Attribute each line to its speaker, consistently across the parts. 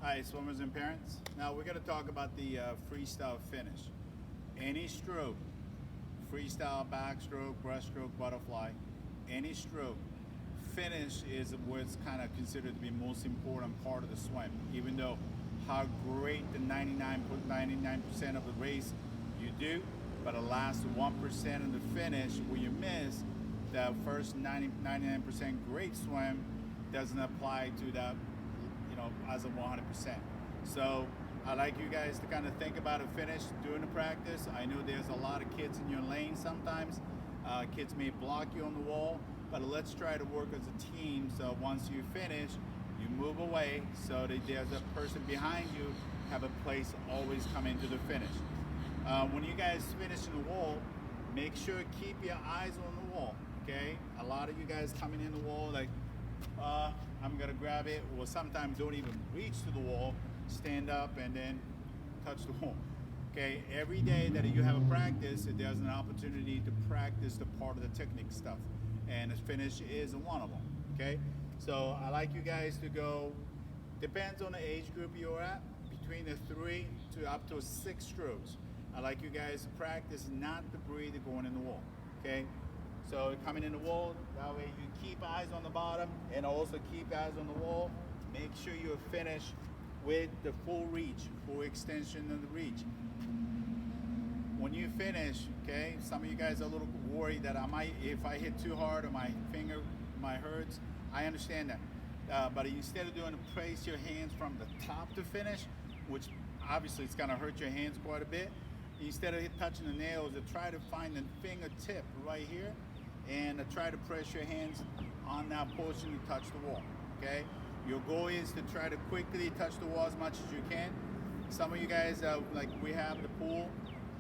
Speaker 1: Hi, swimmers and parents. Now we're going to talk about the freestyle finish. Any stroke, freestyle backstroke, breaststroke, butterfly, any stroke, finish is what's kind of considered to be most important part of the swim. Even though how great the 99% of the race you do, but the last 1% of the finish where you miss, the first 99% great swim doesn't apply to that, as a 100%. So I like you guys to kind of think about a finish during the practice. I know there's a lot of kids in your lane sometimes. Kids may block you on the wall, but let's try to work as a team. So once you finish, you move away so that there's a person behind you have a place always come into the finish. When you guys finish in the wall, make sure keep your eyes on the wall. Okay, a lot of you guys coming in the wall like, I'm gonna grab it, or sometimes don't even reach to the wall, stand up and then touch the wall. Okay, every day that you have a practice, there's an opportunity to practice the part of the technique stuff, and the finish is one of them. Okay, so I like you guys to go, depends on the age group you're at, between the 3 to up to 6 strokes. I like you guys to practice not to breathe going in the wall. Okay, so coming in the wall, that way you keep eyes on the bottom and also keep eyes on the wall. Make sure you finish with the full reach, full extension of the reach. When you finish, okay, some of you guys are a little worried that if I hit too hard or my finger hurts. I understand that. But instead of doing it, place your hands from the top to finish, which obviously it's gonna hurt your hands quite a bit. Instead of touching the nails, try to find the fingertip right here and try to press your hands on that portion to touch the wall, okay? Your goal is to try to quickly touch the wall as much as you can. Some of you guys, like we have the pool,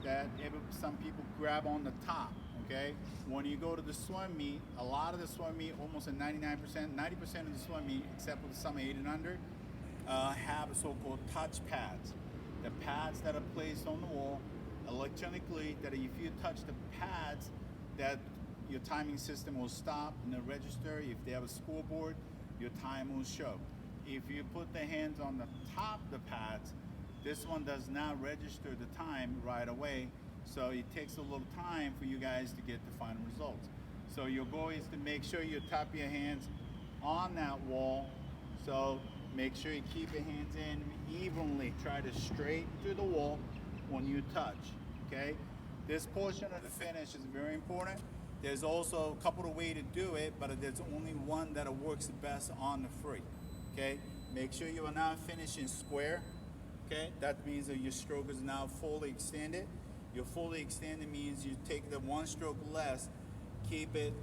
Speaker 1: that some people grab on the top, okay? When you go to the swim meet, a lot of the swim meet, almost 90% of the swim meet, except for some 8 and under, have so-called touch pads. The pads that are placed on the wall electronically, that if you touch the pads, that your timing system will stop and the register. If they have a scoreboard, your time will show. If you put the hands on the top of the pads, this one does not register the time right away, so it takes a little time for you guys to get the final results. So your goal is to make sure you tap your hands on that wall. So make sure you keep your hands in evenly. Try to straight through the wall when you touch, okay? This portion of the finish is very important. There's also a couple of ways to do it, but there's only one that works the best on the free, okay? Make sure you are not finishing square, okay? That means that your stroke is now fully extended. Your fully extended means you take the one stroke less, keep it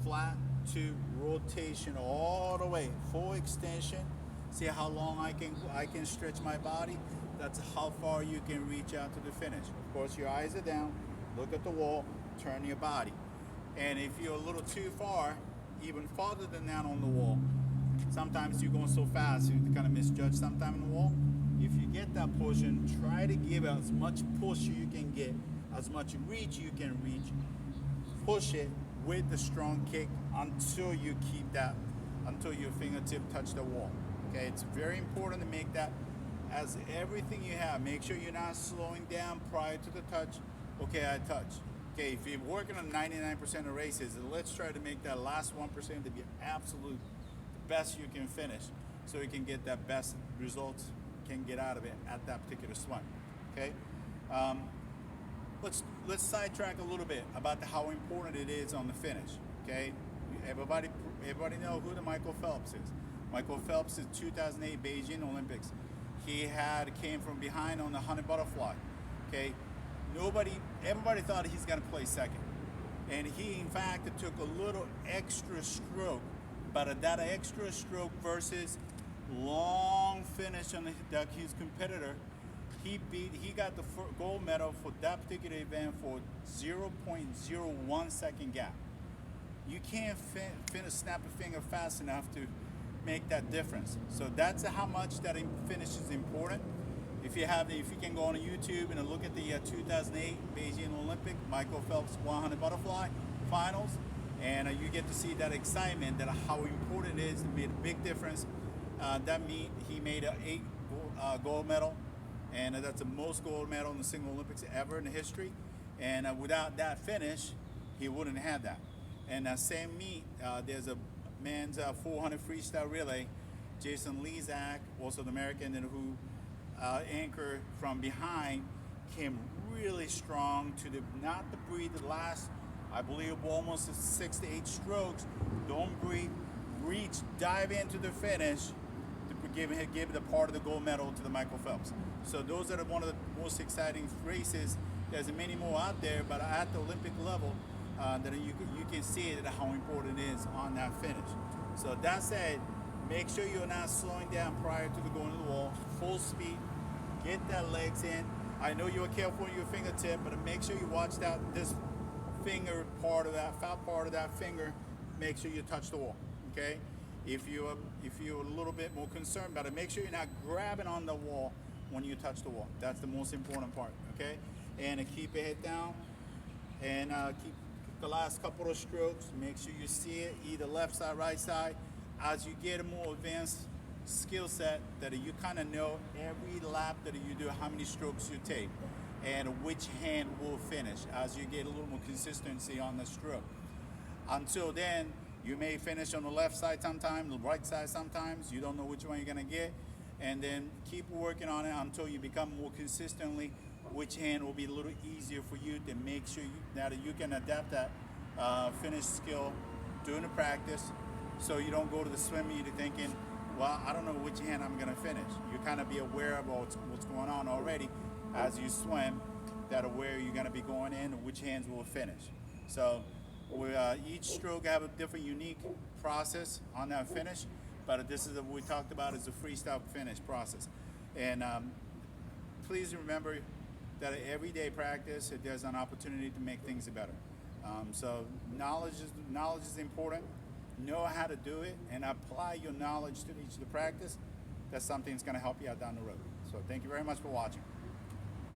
Speaker 1: flat to rotation all the way, full extension. See how long I can stretch my body? That's how far you can reach out to the finish. Of course, your eyes are down, look at the wall, turn your body. And if you're a little too far, even farther than that on the wall, sometimes you're going so fast, you kind of misjudge sometime in the wall. If you get that portion, try to give as much push you can get, as much reach you can reach. Push it with the strong kick until you keep that, until your fingertip touch the wall. Okay, it's very important to make that as everything you have. Make sure you're not slowing down prior to the touch. Okay, I touch. Okay, if you're working on 99% of races, let's try to make that last 1% to be absolute the best you can finish, so you can get that best results can get out of it at that particular swim. Okay, let's sidetrack a little bit about how important it is on the finish. Okay, everybody know who the Michael Phelps is. Michael Phelps is 2008 Beijing Olympics. He came from behind on the 100 butterfly. Okay, everybody thought he's gonna play second, and he in fact took a little extra stroke, but that extra stroke versus long finish on his competitor, he got the gold medal for that particular event for 0.01 second gap. You can't snap a finger fast enough to make that difference. So that's how much that finish is important. If you can go on YouTube and look at the 2008 Beijing Olympic Michael Phelps 100 butterfly finals, and you get to see that excitement, that how important it is to make a big difference. That meet he made 8 gold medal, and that's the most gold medal in the single Olympics ever in history. And without that finish, he wouldn't have that. And that same meet, there's a men's 400 freestyle relay. Jason Lezak, also the American, and who anchored from behind, came really strong to not to breathe the last, I believe, almost 6 to 8 strokes. Don't breathe, reach, dive into the finish to give the part of the gold medal to the Michael Phelps. So those are one of the most exciting races. There's many more out there, but at the Olympic level, that you can see it, how important it is on that finish. So that said, make sure you're not slowing down prior to the going to the wall. Full speed, get that legs in. I know you're careful with your fingertip, but make sure you watch this finger part of that, fat part of that finger. Make sure you touch the wall. Okay. If you're a little bit more concerned about it, make sure you're not grabbing on the wall when you touch the wall. That's the most important part. Okay. And keep your head down, and keep the last couple of strokes. Make sure you see it, either left side, right side. As you get a more advanced skill set, that you kind of know every lap that you do, how many strokes you take, and which hand will finish. As you get a little more consistency on the stroke. Until then, you may finish on the left side sometimes, the right side sometimes. You don't know which one you're gonna get, and then keep working on it until you become more consistently. Which hand will be a little easier for you to make sure that you can adapt that finish skill during the practice, so you don't go to the swim meet thinking, well, I don't know which hand I'm going to finish. You kind of be aware of what's going on already as you swim, that aware you're going to be going in and which hands will finish. So each stroke have a different unique process on that finish, but this is what we talked about is the freestyle finish process. And please remember that everyday practice, there's an opportunity to make things better. So knowledge is important. Know how to do it and apply your knowledge to each of the practice. That's something that's going to help you out down the road. So thank you very much for watching.